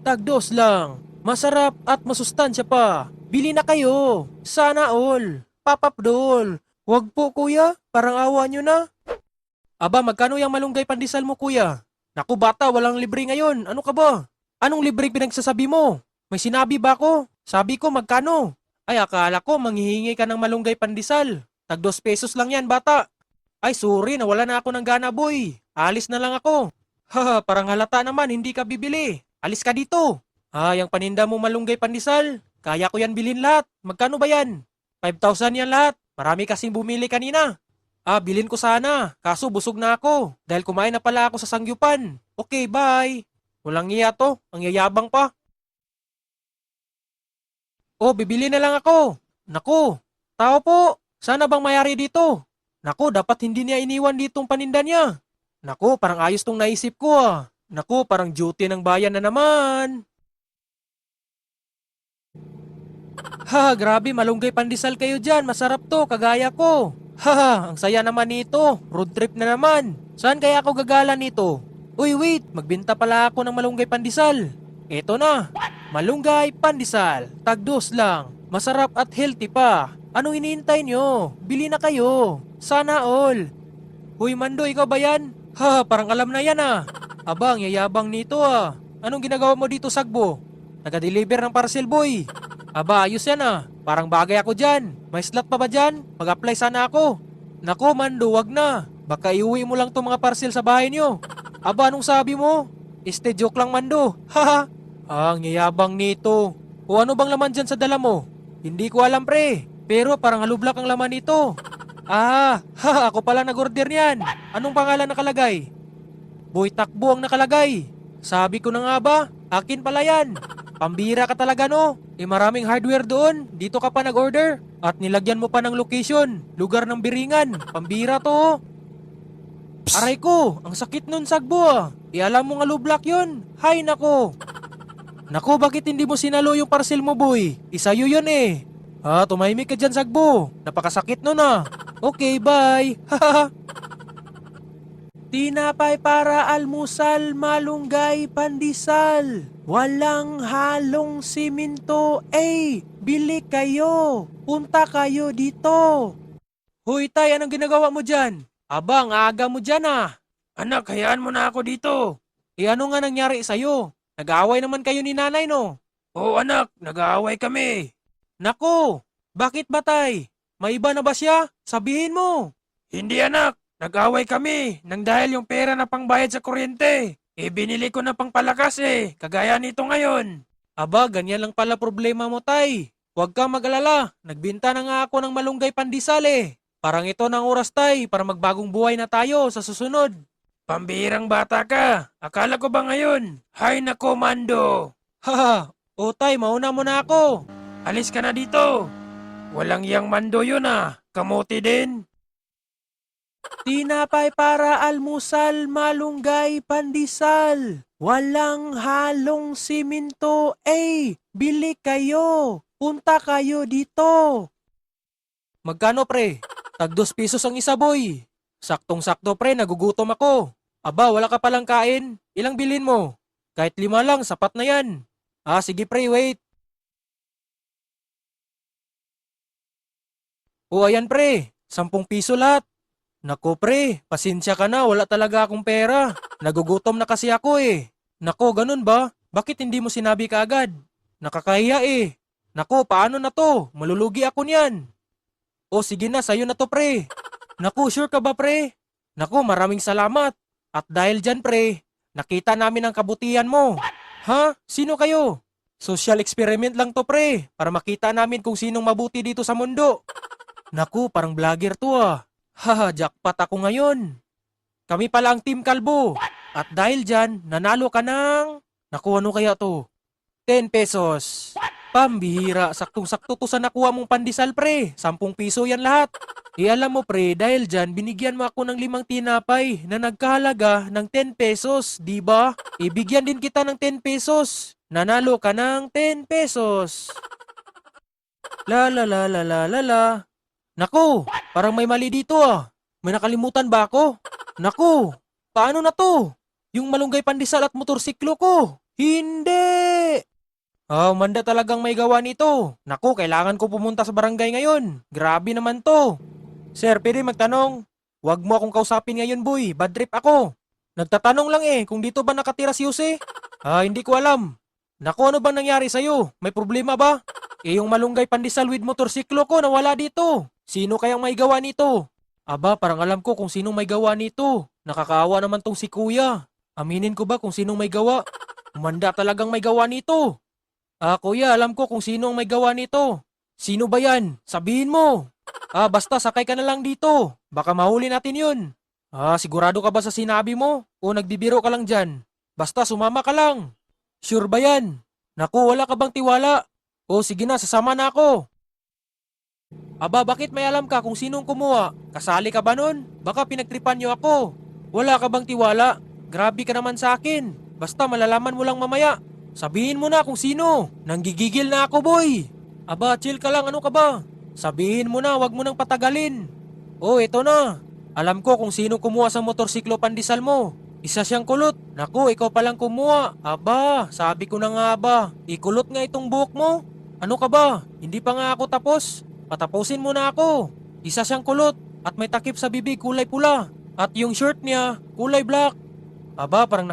tagdos lang. Masarap at masustansya pa. Bili na kayo. Sana all. Papapdol. Wag po kuya, parang awa nyo na. Aba, magkano yung malunggay pandesal mo kuya? Naku bata, walang libre ngayon. Ano ka ba? Anong libre pinagsasabi mo? May sinabi ba ako? Sabi ko magkano? Ay akala ko manghihingi ka ng malunggay pandesal. Tag 2 pesos lang yan bata. Ay sorry, nawala na ako ng gana boy. Alis na lang ako. Haha, parang halata naman hindi ka bibili. Alis ka dito. Yung paninda mo malunggay pandesal. Kaya ko yan bilhin lahat. Magkano ba yan? 5,000 yan lahat. Marami kasing bumili kanina. Bilhin ko sana. Kaso busog na ako. Dahil kumain na pala ako sa sangyupan. Okay, bye. Walang iya to. Ang yayabang pa. Bibili na lang ako. Naku, tao po. Sana bang mayari dito? Naku, dapat hindi niya iniwan ditong paninda niya. Naku, parang ayos tong naisip ko Naku, parang duty ng bayan na naman. Grabe, malunggay pandesal kayo dyan. Masarap to, kagaya ko. Ang saya naman nito. Road trip na naman. Saan kaya ako gagala nito? Uy, wait, magbenta pala ako ng malunggay pandesal. Eto na, malunggay pandesal. Tagdos lang. Masarap at healthy pa. Anong iniintay nyo? Bili na kayo. Sana all. Huy Mando, ikaw ba yan? Parang alam na yan Abang, yayabang nito Anong ginagawa mo dito, Sagbo? Naga-deliver ng parcel boy. Aba, ayos yan Parang bagay ako dyan. May slot pa ba dyan? Mag-apply sana ako. Nako, Mando, wag na. Baka iuwi mo lang to mga parcel sa bahay nyo. Aba, anong sabi mo? Joke lang, Mando. Ang yayabang nito. O ano bang laman dyan sa dala mo? Hindi ko alam, pre. Pero parang halublak ang laman nito. Ako pala nag-order niyan. Anong pangalan nakalagay? Boy Takbo ang nakalagay. Sabi ko na nga ba, akin pala yan. Pambira ka talaga no. Maraming hardware doon. Dito ka pa nag-order. At nilagyan mo pa ng location. Lugar ng Biringan. Pambira to. Aray ko, ang sakit nun Sagbo alam mo nga lublak yun. Hay nako. Nako, bakit hindi mo sinalo yung parcel mo boy? Isayo yun tumahimik ka dyan Sagbo. Napakasakit nun Okay, bye. Tinapay para almusal, malunggay, pandesal. Walang halong siminto. Bili kayo. Punta kayo dito. Hoy tay, anong ginagawa mo dyan? Aba, ang aga mo dyan Anak, hayaan mo na ako dito. Ano nga nangyari sa'yo? Nag-aaway naman kayo ni nanay no? Oo anak, nag-aaway kami. Nako, bakit ba tay? May iba na ba siya? Sabihin mo. Hindi anak. Nag-away kami nang dahil yung pera na pangbayad sa kuryente. Binili ko na pangpalakas kagaya nito ngayon. Aba, ganyan lang pala problema mo tay. Huwag kang mag-alala, nagbinta na nga ako ng malunggay pandesal Parang ito ng oras tay para magbagong buhay na tayo sa susunod. Pambirang bata ka, akala ko ba ngayon? Hay nako Mando. Tay, mauna mo na ako. Alis ka na dito. Walang yang Mando yun kamote din. Tinapay para almusal, malunggay, pandesal. Walang halong siminto. Bili kayo. Punta kayo dito. Magkano pre? Tag 2 pesos ang isa boy. Saktong-sakto pre, nagugutom ako. Aba, wala ka palang kain. Ilang bilhin mo? Kahit 5 lang, sapat na yan. Sige pre, wait. Ayan pre, 10 piso lahat. Nako pre, pasensya ka na, wala talaga akong pera. Nagugutom na kasi ako Nako, ganun ba? Bakit hindi mo sinabi kaagad? Nakakahiya Nako, paano na to? Malulugi ako niyan. Sige na, sayo na to pre. Nako, sure ka ba pre? Nako, maraming salamat. At dahil dyan pre, nakita namin ang kabutihan mo. Sino kayo? Social experiment lang to pre, para makita namin kung sinong mabuti dito sa mundo. Naku, parang vlogger to jackpot ako ngayon. Kami pala ang Team Kalbo. At dahil dyan, nanalo ka ng... Naku, ano kaya to? 10 pesos. Pambihira, saktong-sakto to sa nakuha mong pandesal pre. 10 piso yan lahat. Alam mo pre, dahil dyan, binigyan mo ako ng 5 tinapay na nagkahalaga ng 10 pesos, di ba? Ibigyan din kita ng 10 pesos. Nanalo ka ng 10 pesos. La la la la la la la. Naku, parang may mali dito May nakalimutan ba ako? Naku, paano na to? Yung malunggay pandesal at motorsiklo ko. Hindi! Manda talagang may gawa nito. Naku, kailangan ko pumunta sa barangay ngayon. Grabe naman to. Sir, pwede magtanong? Huwag mo akong kausapin ngayon, boy. Bad trip ako. Nagtatanong lang kung dito ba nakatira si Jose? Hindi ko alam. Naku, ano bang nangyari sa'yo? May problema ba? Yung malunggay pandesal with motorsiklo ko nawala dito. Sino kayang may gawa nito? Aba, parang alam ko kung sinong may gawa nito. Nakakaawa naman tong si kuya. Aminin ko ba kung sinong may gawa? Umanda talagang may gawa nito. Kuya, alam ko kung sino ang may gawa nito. Sino ba yan? Sabihin mo. Basta sakay ka na lang dito. Baka mahuli natin yun. Sigurado ka ba sa sinabi mo? O nagbibiro ka lang dyan? Basta sumama ka lang. Sure ba yan? Naku, wala ka bang tiwala? O sige na, sasama na ako. Aba, bakit may alam ka kung sinong kumuha? Kasali ka ba nun? Baka pinagtripan niyo ako. Wala ka bang tiwala? Grabe ka naman sa akin. Basta malalaman mo lang mamaya. Sabihin mo na kung sino. Nanggigigil na ako, boy. Aba, chill ka lang. Ano ka ba? Sabihin mo na, wag mo nang patagalin. Eto na. Alam ko kung sino kumuha sa motorsiklo pandesal mo. Isa siyang kulot. Naku, ikaw palang kumuha. Aba, sabi ko na nga ba. Ikulot nga itong buhok mo. Ano ka ba? Hindi pa nga ako tapos. Patapusin mo na ako. Isa siyang kulot. At may takip sa bibig kulay pula. At yung shirt niya, kulay black. Aba, parang